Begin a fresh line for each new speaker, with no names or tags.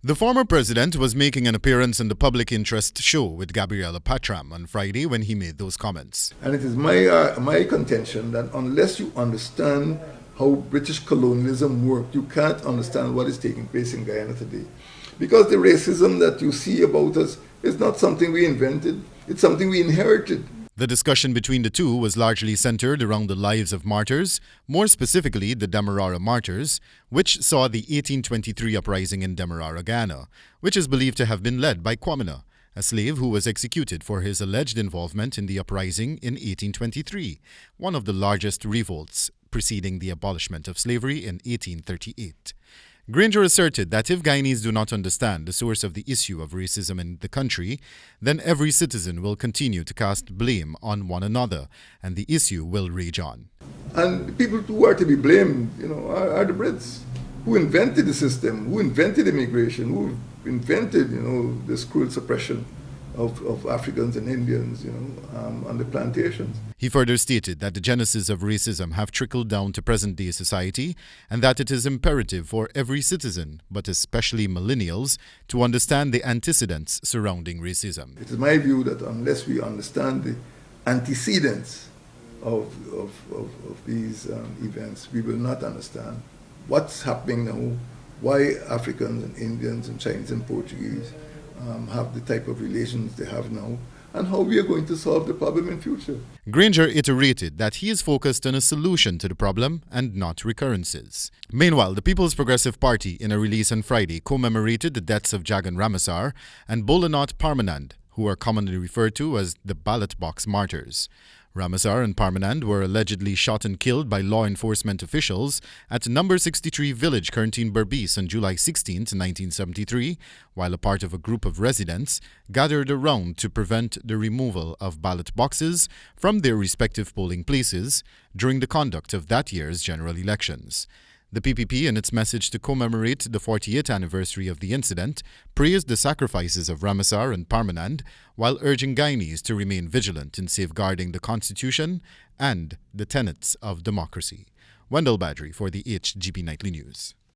The former president was making an appearance on the Public Interest Show with Gabriela Patram on Friday when he made those comments.
And it is my contention that unless you understand how British colonialism worked, you can't understand what is taking place in Guyana today. Because the racism that you see about us is not something we invented, it's something we inherited.
The discussion between the two was largely centered around the lives of martyrs, more specifically the Demerara martyrs, which saw the 1823 uprising in Demerara, Guyana, which is believed to have been led by Kwamina, a slave who was executed for his alleged involvement in the uprising in 1823, one of the largest revolts preceding the abolishment of slavery in 1838. Granger asserted that if Guyanese do not understand the source of the issue of racism in the country, then every citizen will continue to cast blame on one another, and the issue will rage on.
And the people who are to be blamed, are the Brits, who invented the system, who invented immigration, who invented, this cruel suppression of Africans and Indians, on the plantations.
He further stated that the genesis of racism have trickled down to present-day society and that it is imperative for every citizen, but especially millennials, to understand the antecedents surrounding racism.
It is my view that unless we understand the antecedents of these events, we will not understand what's happening now, why Africans and Indians and Chinese and Portuguese have the type of relations they have now, and how we are going to solve the problem in future.
Granger iterated that he is focused on a solution to the problem and not recurrences. Meanwhile, the People's Progressive Party, in a release on Friday, commemorated the deaths of Jagan Ramasar and Bolanat Parmanand, who are commonly referred to as the ballot box martyrs. Ramasar and Parmanand were allegedly shot and killed by law enforcement officials at number 63 village Kernteen Berbice on July 16, 1973, while a part of a group of residents gathered around to prevent the removal of ballot boxes from their respective polling places during the conduct of that year's general elections. The PPP, in its message to commemorate the 40th anniversary of the incident, praised the sacrifices of Ramasar and Parmanand while urging Guyanese to remain vigilant in safeguarding the Constitution and the tenets of democracy. Wendell Badrie for the HGP Nightly News.